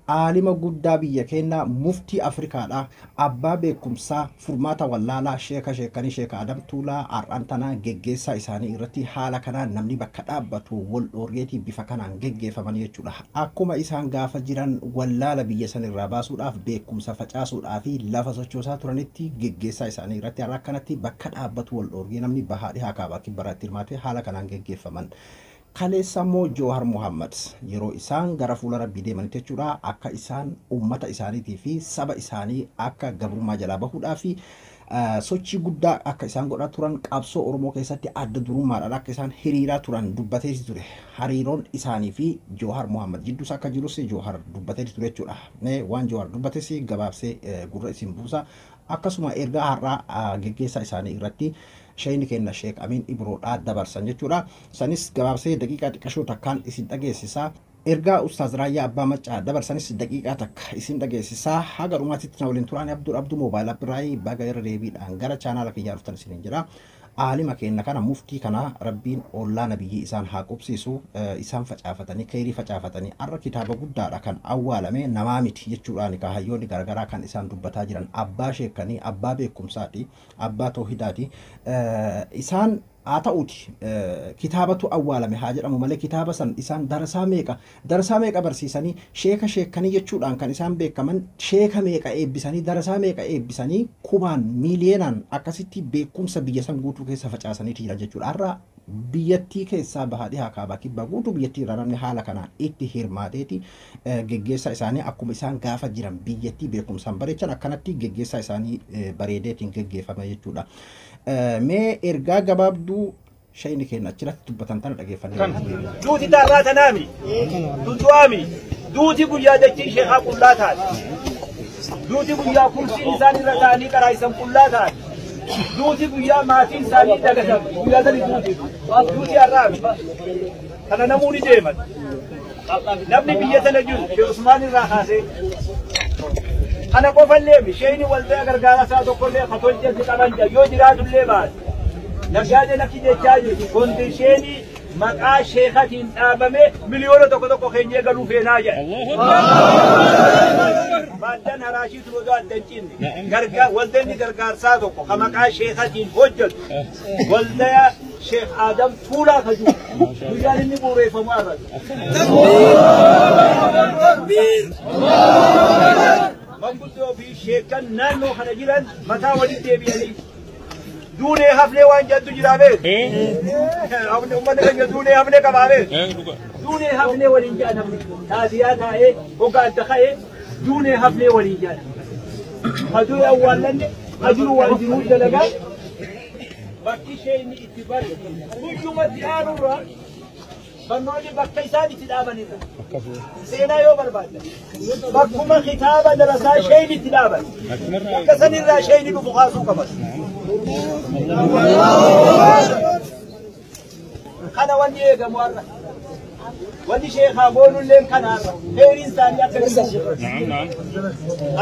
عالم قدا بيا كنا مفتي أفريقيا لا أبا بكمسا فرماتا ولا لا شيكاني شيكا آدم تولا أرانتنا جيجيسا إساني إرتي حالا كنا نمني بكتابتو والأوريتي بفكنا جيجي فمن يجولا أكما إسان غافا جيران ولا لبيا سن الراباسو لاف بكمسا فتاسو لافي لافا سوچوسا ترانيتي جيجيسا إساني إرتي أراكنتي بكتابتو والأوريتي نمني بهاري هاكابا كبراتي الماتي حالا كنا جيجي فمن Kaleessamo Johar Muhammad yeroo isaan gara fuula Rabbii deeman jechuudha akka isaan ummata isaaniitii fi saba isaanii akka gabrummaa jalaa bahuudhaa fi sochii guddaa akka isaan godhaa turan qabsoo Oromoo keessatti adda durummaadhaan akka isaan hiriiraa turan dubbatee ture hariiroon isaanii fi Johar Muhammad jidduus akka jirus Johar dubbatee ture jechuudha waan Johar dubbates gabaabsee gurra isin buusa akkasuma ergaa har'aa geggeessaa isaanii irratti شيني كنا شيك أمين إبرو دبر سنجتورا سنس جوابسي دقيقة كشو تكان اسم تجسسا إرجع أستاذ رايا أبا متى دبر سنس دقيقة تك اسم تجسسا حاجة روماتي تناولين تراني عبدو موبايل براي بغير ريبي أنجرا channel لك يعرف تنسين جرا عالم كنا كنا مفتي كنا ربين الله نبي إنسان حاكم سيسو إنسان فتافتني كيري فتافتني أرى كتاب قدرة كان أول من نمامت يجوراني كهيوني غرغرا كان إنسان دبتاجران أبا شيكني أبا بكم ساتي أبا توحيداتي إنسان أتاوتي كتابته أول من حاجة أمو ملك كتابة سن إنسان درسا ميكا برسيساني شيكني يجوران كان إنسان بك كمان شيكا ميكا إبساني درسا ميكا إبساني كوبان مليونان أكاسيتي بكم سبيجسان قوتو كيسا فجأساني تيرا ججور أرى بيتي كيسا بهادي هاكابا كيبا قوتو بيتي رانمني حالا كنا إتي هيرماتيتي جيجيسا إساني أكوم إسان غافا جيران بيتي بكم سنبريچان أكانتي جيجيسا إساني بريديتين جيجيفا ما يجودا مي إرغا غبابدو شيني كينا چرات تبتان تانا لغيفاني دوتي دارات نامي دوتوامي دوتي قيادتي شيخا قلاتان دوتي قيا كرسي إساني رتاني كرايسان قلاتان دوتي قيا ماتين ساني دغتان قيا دلي دوتي أرامي أنا نموني ديما نبني بيتنا جل في عثمان الراحاسي أنا قفل ليمي شيني والدي أغر قالا ساتو كل خطول جلد قبنجا يو جراد الليبات نجاد لكي جاجي كنت شيني مقا شيخة آبامي مليون توقو خينيه قلو فينا جا بعدين هراشي تلوزو الدنجين والدين قرقار ساتو خمقا شيخة هجل والدي شيخ آدم طولا خجو مجال اني بوري فمارد تكبير من قلت في شيكا نانو خنجيرا متى ولي ديبيالي دوني حفلي وان جدو جرابي دوني حفلي كبابي دوني حفلي ولي جانا تازيات هاي وقال دخاي دوني حفلي ولي جانا هدو اولا هدو والجنود دلقا باقي شيء اتبار كل ديار الرا بنولي باقي ثاني تدابني سينا يو برباد باقوما خطابة درسا شيء تدابن كسني را شيء بفخاسو كبس خنا وندي جموارنا ودي شيخ أقول لهم كنا غير إنسان يأكل نعم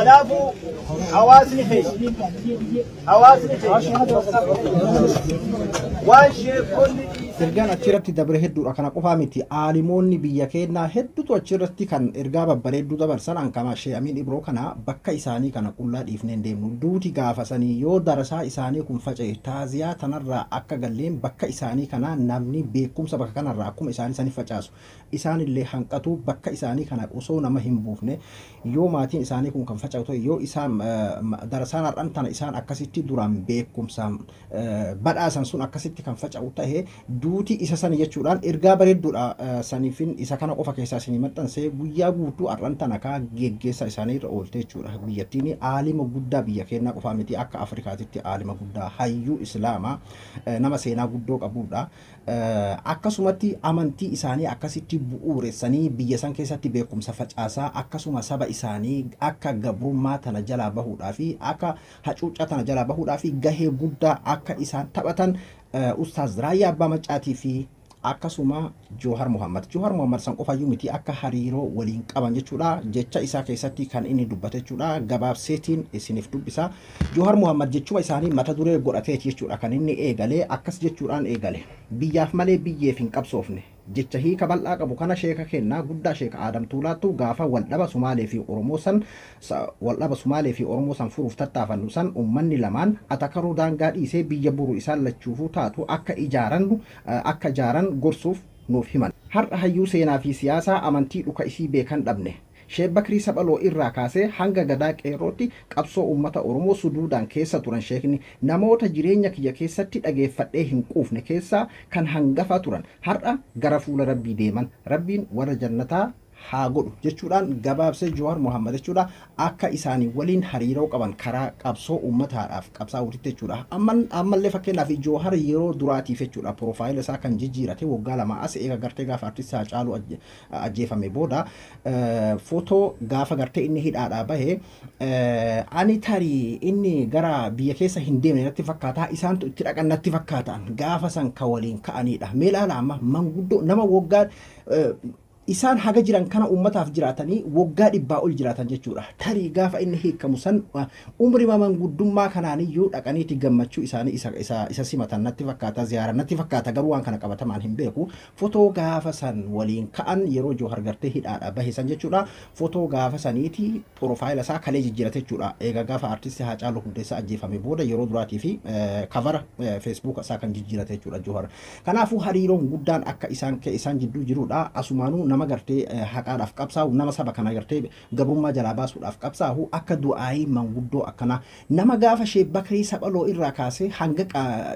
ألافو حواسني خير حواسني خير وان شيخ كل ergaan achirratti dabre hedduu kana qofa miti aalimoonni biyya keenyaa hedduutu achirratti kan ergaa babbareedduu dabarsan ankama shee Amin Ibroo kana bakka isaanii kana qullaa dhiifneen deemnu duuti gaafasanii yoo darasaa isaanii kun faca'e taaziyaa tanarraa akka galleen bakka isaanii kana namni beekumsa bakka kanarraa akkuma isaanii sanii facaasu isaanillee hanqatu bakka isaanii kana osoo nama hin buufne yoo maatiin isaanii kun kan faca'u yoo isaan darasaan har'an tana isaan akkasitti duraan beekumsa badhaasan sun akkasitti kan faca'u ta'e duuti isa sana jechuudhaan ergaa bareedduudha saniifin isa kana qofa keessaa isinii maxxansee guyyaa guutuu har'an tana kaa geggeessa isaanii irra oolte jechuudha biyyattiin aalima guddaa biyya keenyaa qofa miti akka Afrikaatitti aalima guddaa hayyuu islaamaa nama seenaa guddoo qabuudha akkasumatti amantii isaanii akkasitti bu'uuressanii biyya san keessatti beekumsa facaasaa akkasuma saba isaanii akka gabrummaa tana jalaa bahuudhaa fi akka hacuuccaa tana jalaa bahuudhaa fi gahee guddaa akka isaan taphatan Ustaz Raayyaa Abbaa Maccaatii fi akkasuma Johar Muhammad san qofayyuu miti akka hariiroo waliin qaban jechuudha jecha isaa keessatti kan inni dubbate jechuudha gabaabseetiin isiniif dubbisa Johar Muhammad jechuma isaanii mata duree godhatee jechuudha kan inni eegale akkas jechuudhaan eegale biyyaaf malee biyyeef hin qabsoofne jecha hiika bal'aa qabu kana sheeka kennaa guddaa sheeka Adam Tuulaatu gaafa waldhaba Sumaalee fi Oromoo san furuuf tattaafannu san ummanni lamaan atakaruu daangaa dhiisee biyya buru isaan lachuufuu taatu akka ijaaran gorsuuf nuuf himan. Har'a hayyuu seenaa fi siyaasaa amantii dhuka isii beekan dhabne. Sheek Bakrii Saphaloo irraa kaasee hanga gadaa qeerrootti qabsoo uummata Oromoo suduudhaan keessa turan sheekni namoota jireenya kiyya keessatti dhageeffadhee hin quufne keessaa kan hangafa turan har'a gara fuula Rabbii deeman. Rabbiin warra jannataa haa godhu jechuudhaan gabaabsee Jowaar Mohammad jechuudha akka isaanii waliin hariiroo qaban karaa qabsoo uummataadhaaf qabsaa'uutti jechuudha. Ammallee fakkeenyaaf Jowaar yeroo duraatiif jechuudha piroofaayila isaa kan jijjiirate waggaa lama as eega gartee gaafa artistii Haacaaluu ajjeefame booda footoo gaafa gartee inni hidhaadhaa bahe ani tarii inni gara biyya keessa hin deemne natti fakkaata isaantu itti dhaqan natti fakkaatan gaafa san ka waliin ka'anidha. Mee ilaala amma manguddoo nama waggaa isaan haga jiran kana ummataaf jiraatanii waggaa 100 ol jiraatan jechuudha. Tarii gaafa inni hiikamu san umri manguddummaa kanaaniyyuu dhaqaniiti gammachuu isaanii isa simatan natti fakkaata ziyaara natti fakkaata garuu waan kana qabatamaan hin beeku. Footoo gaafa san waliin ka'an yeroo Jowaar gartee hidhaadha bahisan jechuudha. Footoo gaafa saniiti piroofaayila isaa kalee jijjiirate jechuudha. Eega gaafa artistii Haacaaluu Hundeessaa ajjeefame booda yeroo duraatii fi kavara feesbuuk isaa kan jijjiirate jechuudha Jowaar. Kanaafuu hariiroon guddaan akka isaan jidduu jirudha. Asumaanuu nama gartee haqaadhaaf qabsaa'u nama saba kana gartee gabrummaa jalaa baasuudhaaf qabsaa'u akka du'aayii manguddoo akkana nama gaafa Sheek Bakrii Saphaloo irraa kaasee hanga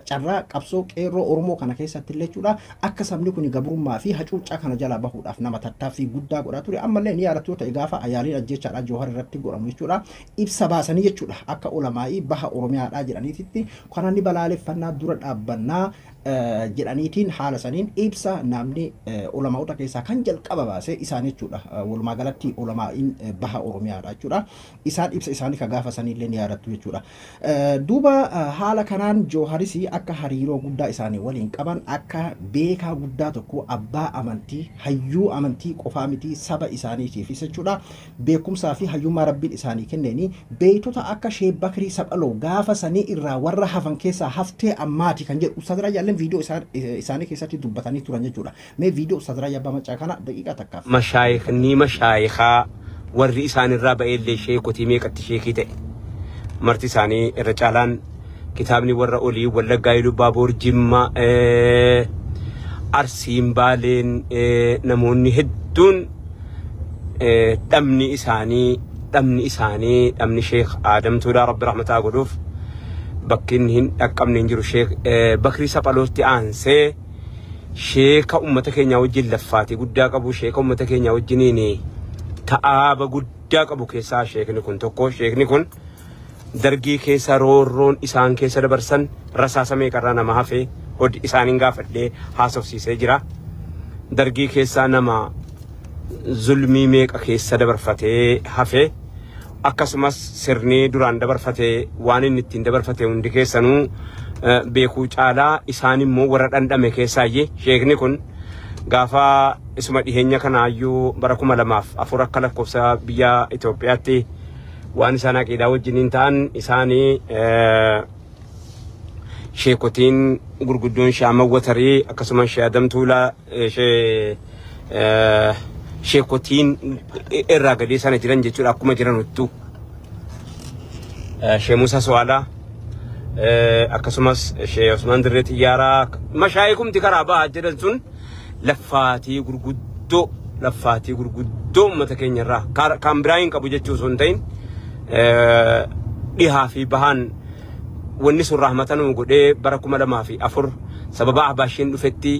carraa qabsoo qeerroo Oromoo kana keessatti illee jechuudha akka sabni kun gabrummaa fi hacuuccaa kana jalaa bahuudhaaf nama tattaaffii guddaa godhaa ture. Ammallee ni yaadatu yoo ta'e gaafa ayaaliin ajjechaadhaa Jowaar irratti godhamu jechuudha ibsa baasanii jechuudha akka ulamaa'ii baha Oromiyaadhaa jedhaniititti kana ni balaaleffannaa dura dhaabbannaa jedhaniitiin haala saniin ibsa namni ulamaa'ota keessaa kan jalqaba baasee isaan jechuudha. Walumaa galatti ulamaa'iin baha Oromiyaadha jechuudha. Isaan ibsa isaanii ka gaafa saniillee ni yaadattu jechuudha. Duuba haala kanaan Jawaaris akka hariiroo guddaa isaanii waliin qaban akka beekaa guddaa tokko abbaa amantii hayyuu amantii qofaa miti saba isaaniitiifis jechuudha. Beekumsaa fi hayyummaa Rabbiin isaanii kenneeni beeytota akka Sheek Bakrii Saphaloo gaafa sanii irraa warra hafan keessaa haftee ammaati kan jedhu Ustaaz Rayyaan فيديو إساني كيساتي دبتاني تورانجا جورا مي فيديو أستاذ راجع بمشي كنا دقيقة تكاف مشايخ ني مشايخا والرئيسان الرابع اللي شيء كتيمي كتشيكي تي مرتي ساني الرجالان كتابني ورا أولي ولا قايلو بابور جمّا أرسيم بالين نموني هدون دمني إساني شيخ آدم تولا رب رحمة أقولوف بكنهن أكمل نجرو شيخ بكري سبالوس تانسي شيخ أمتك نياوجي لفاتي قدّاك أبو شيخ أمتك نياوجيني تأب قدّاك أبو كيسا شيخ نكون توكو شيخ نكون درجي كيسا رورون إسان كيسا دبرسن رساسة ميكرانا مهافي ود إسانين غافدي حاسوف سيسجرا درجي كيسا نما ظلمي ميك كيسا دبرفتي هافي akkasumas sirni duraan dabarfate waan inni ittiin dabarfate hundi keessanuu beekuu caalaa isaan immoo warra dhandhame keessaayyee sheekni kun gaafa isuma dhiheenya kanaayyuu bara 2004 akka lakkoofsa biyya Itoophiyaatti waan isaan aqiidaa wajjiniin ta'an isaanii sheekotiin gurguddoon shaamawwatarii akkasumas Adam Tuulaa sheekotiin irraa gadee sana jiran jechuudha akkuma jiran huttu Sheekh Muusaa Suwaalaa akkasumas Sheekh Usmaan Dirree Xiyyaaraa mashaayikumti karaa bahaa jedhan sun laffaatii gurguddoo uummata keenya irraa kan biraa hin qabu jechuu osoo hin ta'in dhihaa fi bahaan wanni sun rahmatanuu godhee bara 2004 sababa Abaashiin dhufetti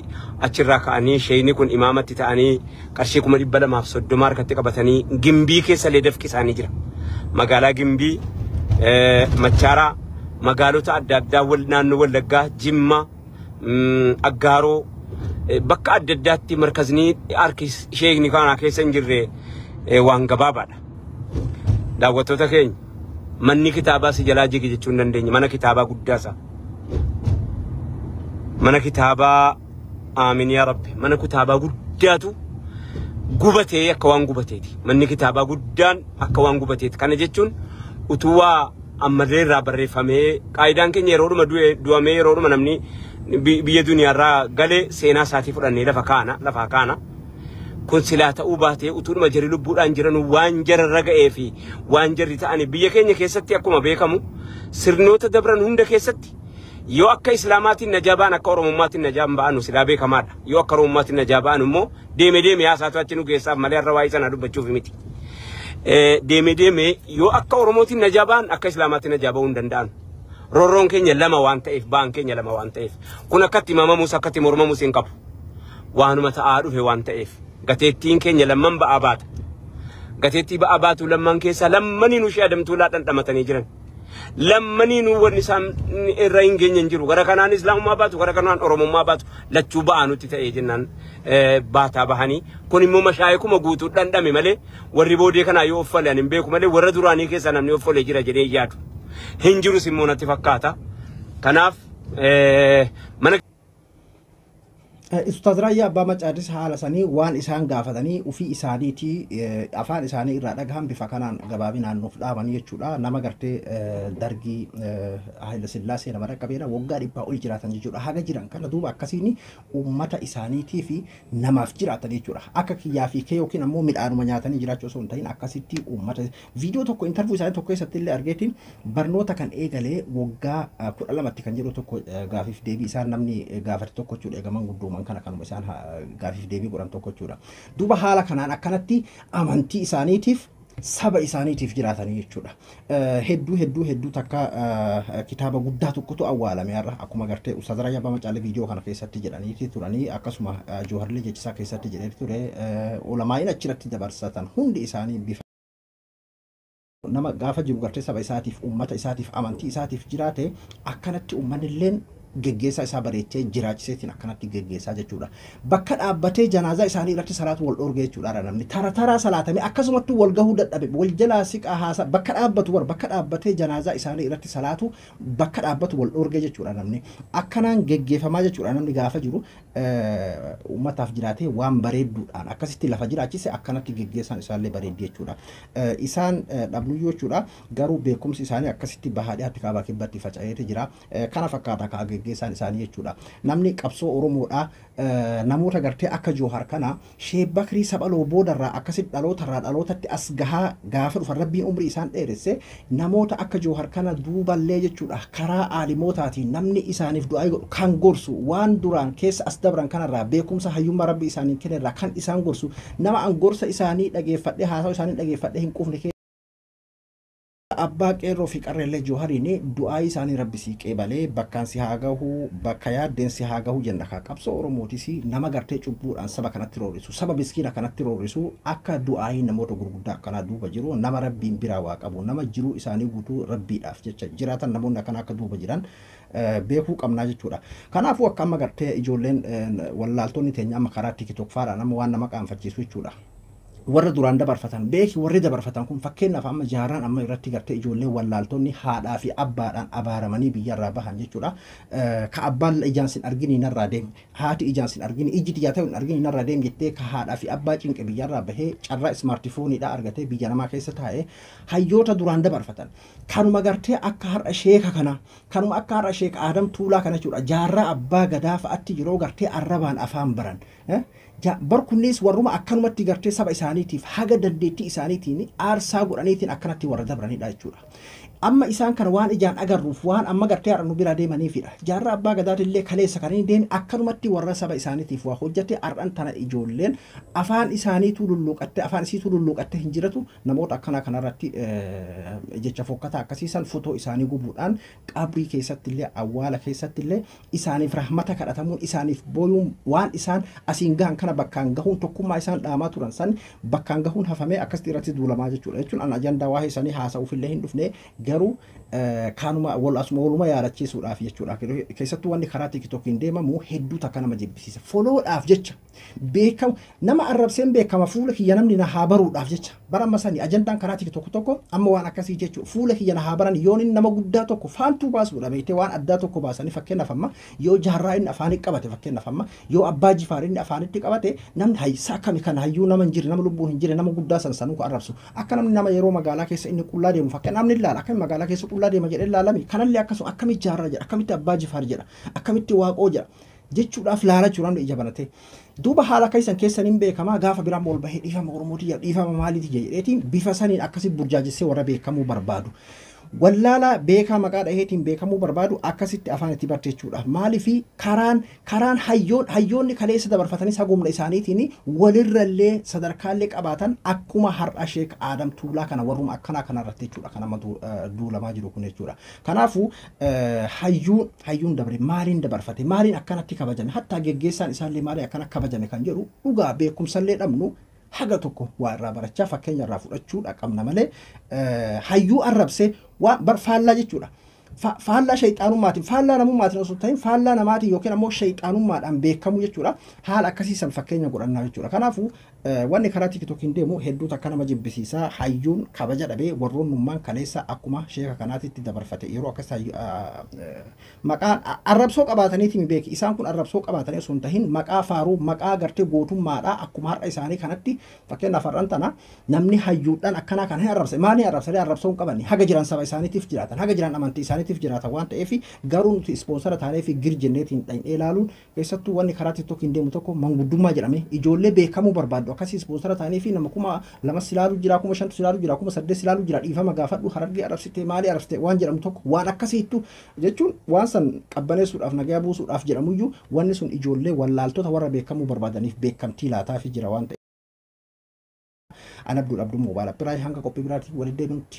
achirraa ka'anii sheeyni kun imaamatti ta'anii qarshii 230 harkatti qabatanii Gimbii keessa leedafki isaanii jira. Magaalaa Gimbii, Machaaraa, magaalota adda addaa naannoo Wallaggaa, Jimma, Aggaaroo bakka adda addaatti markazni harki sheeyni kana keessa hin jirre waan gabaabaadha. Daawwattoota keenya manni kitaabaa si jalaa jige jechuu hin dandeenye mana kitaabaa guddaasa. Mana kitaabaa aamin yaa rabbi mana kitaabaa guddaatu gubatee akka waan gubateeti manni kitaabaa guddaan akka waan gubateeti kana jechuun utuwaa ammallee irraa barreeffamee qaayidaan keenya yeroodhuma du'amee yeroodhuma namni biyya duniyaarraa galee seenaa isaatii fudhannee lafa kaana kun silaa ta'uu baatee utuuma jarri lubbuudhaan jiran waan jararra ga'ee fi waan jarri ta'ani biyya keenya keessatti akkuma beekamu sirnoota dabran hunda keessatti yoo akka islaamaatiin najaa ba'an akka oromommaatiin najaa ba'anu silaa beekamaadha. Yoo akka oromommaatiin najaa ba'an immoo deemee haasaatu achi nu geessaaf malee irra waa'ee sana dubbachuuf miti. Deemee yoo akka oromootiin najaa ba'an akka islaamaatiin najaa ba'uu hin danda'an. Roorroon keenya lama waan ta'eef ba'an keenya lama waan ta'eef kun akkatti mamamuus akkatti mormamuus hin qabu. Waanuma ta'aa dhufe waan ta'eef gateettiin keenya lamman ba'aa baata. Gateettii ba'aa baatu lamman keessaa lammanii nu shaadamtuu laa dhandhamatanii jiran. Lammanii nu wanni isaan irra hin geenye hin jiru. Gara kanaan islaamummaa baatu gara kanaan oromummaa baatu lachuu ba'aa nutti ta'ee jennaan baataa bahanii kun immoo mashaayikuma guutuu dhandhame malee warri boodee kanaa yoo offalan hin beeku malee warra duraanii keessaa namni offalee jira jedhee yaadu. Hin jirus immoo natti fakkaata. Kanaaf mana Ustaz Raayyaa Abbaa Macaadis haala sanii waan isaan gaafatanii ofii isaaniitii afaan isaanii irraa dhagahan bifa kanaan gabaabinaan nuuf dhaabanii jechuudha. Nama gartee dargii Haayila Sillaasee nama dhaqqabeedha waggaa 100 ol jiraatan jechuudha. Haga jiran kana duuba akkasiin uummata isaaniitii fi namaaf jiraatan jechuudha. Akka kiyyaa fi kee yookiin ammoo midhaanuma nyaatanii jiraachuu osoo hin ta'in akkasitti uummata viidiyoo tokko intarvuu isaanii tokko keessatti illee argeetiin barnoota kan eegalee waggaa 12tti kan jedhu tokko gaafiif deebii isaan namni gaafate tokko jechuudha eegaman guddoo kana kanuma isaan gaafiif deebii godhan tokko jechuudha. Duuba haala kanaan akkanatti amantii isaaniitiif saba isaaniitiif jiraatanii jechuudha. Hedduu takka kitaaba guddaa tokkotu awwaalame har'a akkuma gartee Ustaz Raayyaa Abbaa Macaalee viidiyoo kana keessatti jedhanii turanii akkasuma Jooharlee Jechisaa keessatti jedhee ture ulamaa'iin achirratti dabarsatan hundi isaanii bifa nama gaafa jiru gartee saba isaatiif uummata isaatiif amantii isaatiif jiraate akkanatti uummanni illeen geggeessaa isaa bareechee jiraachiseetiin akkanatti geggeessaa jechuudha. Bakka dhaabbatee janaazaa isaanii irratti salaatu wal dhoorgee jechuudha namni taraa salaatamee akkasumatti wal gahuu dadhabe wal jalaa siqaa haasa bakka dhaabbatu bakka dhaabbatee janaazaa isaanii irratti salaatu bakka dhaabbatu wal dhoorgee jechuudha namni akkanaan geggeeffamaa jechuudha namni gaafa jiru uummataaf jiraatee waan bareedduudhaan akkasitti lafa jiraachise akkanatti geggeessaan isaallee bareeddii jechuudha. Isaan dhabluyyoo jechuudha garuu beekumsi isaanii akkasitti bahaadhiyaatti kaabaa kibbatti faca'eeti jira. Kana fakkaata kaa geggeessaan isaanii jechuudha. Namni qabsoo Oromoodhaa namoota gartee akka Joohar kana Sheek Bakrii Saphaloo boodarraa akkasitti dhalootatti as gahaa gaafa dhufan rabbiin umrii isaan dheeresse namoota akka Joohar kana duuballee jechuudha karaa aalimootaatiin namni isaaniif du'aa godhu kan gorsu waan duraan keessa as dabran kanarraa beekumsa hayyummaa rabbi isaanii kennerraa kan isaan gorsu nama an gorsa isaanii dhageeffadhee haasa'u isaanii dhageeffadhee hin quufne Abbaa qeerroo fi qarreellee Joohariin du'aa isaanii rabbi sii qeebalee bakkaan si haa gahu bakka yaaddeen si haa gahu jenna kaa qabsoo Oromootis nama gartee cubbuudhaan saba kanatti roorisu saba miskiina kanatti roorisu akka du'aa namoota gurguddaa akkanaa duuba jiru nama rabbiin biraa waa qabu nama jiruu isaanii guutuu rabbiidhaaf jecha jiraatan namoonni akkana akka duuba jiran beekuu qabnaa jechuudha. Kanaafuu akka amma gartee ijoolleen wallaaltonni teenya amma karaa tikitokfaadhaan nama waan nama qaanfachiisu jechuudha. Warra duraan dabarfatan beeki warri dabarfatan kun fakkeenyaaf amma jaarraan amma irratti gartee ijoollee wallaaltonni haadhaa fi abbaadhaan abaaramanii biyyarraa bahan jechuudha. Ka abbaan ijaan sin argini narraa deemi haati ijaan sin argini ijji xiyyaa ta'u hin argini narraa deemi jettee ka haadhaa fi abbaa cinqe biyyarraa bahee carraa ismaartifooniidhaa argatee biyya namaa keessa taa'ee hayyoota duraan dabarfatan kanuma gartee akka har'a sheeka kana kanuma akka har'a sheeka Aadam Tuulaa kana jechuudha jaarraa abbaa gadaa fa'atti yeroo gartee arrabaan afaan baran. Barkunnis warruma akkanumatti gartee saba isaaniitiif haga dandeettii isaaniitiin aarsaa godhaniitiin akkanatti warra dabranidha jechuudha. Amma isaan kana waan ijaan agarruuf waan amma gartee har'a nu bira deemaniifidha. Jaarraa abbaa gadaatillee kaleessa kan inni deemi akkanumatti warra saba isaaniitiif waa hojjete har'an tana ijoolleen afaan isaaniitu lulluuqatte afaan isiitu lulluuqatte hin jiratu namoota akkanaa kanarratti jecha fokkataa akkasiisan fotoo isaanii gubuudhaan qabrii keessattillee awwaala keessattillee isaaniif rahmata kadhatamuun isaaniif booyuun waan isaan asiin gahan kana bakkaan gahuun tokkummaa isaan dhaamaa turan san bakkaan gahuun hafamee akkasitti irratti duulamaa jechuudha. Jechuun an ajandaa waa'ee isaanii haasa'uufillee hin dhufne garuu kanuma waluma yaadachiisuudhaaf jechuudha. Keessattuu wanni karaa tiktokiin deemamu hedduu takka nama jibbisiisa. Foloodhaaf jecha beekamu nama arrabseen beekama fuula kiyya namni na haa baruudhaaf jecha bara amma sanii ajandaan karaa tiktok tokko amma waan akkasii jechuudha. Fuula kiyya na haa baran yoon inni nama guddaa tokko faantuu baasuudha beekte waan addaa tokko baasanii fakkeenyaaf amma yoo jaarraa inni afaanii qabate fakkeenyaaf amma yoo abbaa jifaar inni afaanitti qabate namni hayyisaa akkami kana hayyuu nama hin jirre nama lubbuun hin jirre nama guddaa sansanuu arrabsu akka namni nama yeroo magaalaa keessa inni qullaa deemu fakkeenyaaf namni ilaala akka magaalaa keessa qullaa deema jedhee ilaalame kanallee akkasuma akkamitti jaarraa jedha akkamitti abbaa jifaar jedha akkamitti waaqoo jedha jechuudhaaf laalachuu namni ija banate duuba haala keessan hin beekamaa gaafa biraan ol bahee dhiifama Oromooti jedha dhiifama maaliiti jedheetiin bifa saniin akkasii burjaajessee warra beekamuu barbaadu. Wallaala beekaa maqaa dhaheetiin beekamuu barbaadu akkasitti afaan itti barteechuudha. Maaliifi karaan hayyoonni kaleessa dabarfatanii sagumna isaaniitiin walirrallee sadarkaallee qabaatan akkuma har'a Sheek Adam Tuulaa kana warruma akkanaa kanarratti jechuudha. Kan amma duulamaa jiru kun jechuudha. Kanaafuu hayyuun dabre maaliin dabarfate maaliin akkanatti kabajame hatta geggeessaan isaallee maaliin akkana kabajame kan jedhu dhugaa beekumsallee dhabnu. Haga tokko waa irraa barachaa fakkeenya irraa fudhachuudha qabna malee hayyuu arrabsee waan faallaa jechuudha. Faallaa shayxaanummaatiin faallaa namummaatiin osoo ta'in faallaa namaatiin yookiin ammoo shayxaanummaadhaan beekamu jechuudha. Haala akkasiisan fakkeenya godhannaa jechuudha. Kanaafuu wanni karaa TikTokiin deemu hedduutu akka nama jibbisiisaa hayyuun kabaja dhabee warroonnummaan kaleessa akkuma sheeka kanaatitti dabarfate yeroo akkas maqaan arrabsoo qabaataniitiin beeki isaan kun arrabsoo qabaatanii osoo hin tahin maqaa faaruu maqaa gartee gootummaadhaa akkuma har'a isaanii kanatti fakkeenyaaf har'an tana namni hayyuudhaan akkanaa kan hin arrabse maaliin arrabsanii arrabsoo hin qabanne haga jiran saba isaaniitiif jiraatan haga jiran amantii isaaniitiif jiraatan waan ta'eef garuu nuti ispoonsara taanee fi girjenneetiin dhaqnee ilaaluun keessattuu wanni karaa TikTokiin deemu tokko manguddummaa jedhame ijoollee beekamuu barbaadu akkasii ispoonsara taanee fi nama kuma lama silaaluu jira kuma shantu silaaluu jira kuma saddeet silaaluu jira dhiifama gaafadhu harargee arrabsitee maalii arrabsitee waan jedhamu tokko waan akkasiittu jechuun waan san qabbaneessuudhaaf nagaa buusuudhaaf jedhamuyyuu wanni sun ijoollee wallaaltota warra beekamuu barbaadaniif beekamtii laataa fi jira waan ta'eef. Ana Abdul Moobaala Biraay hanga qophii biraatiin waliin deebinutti.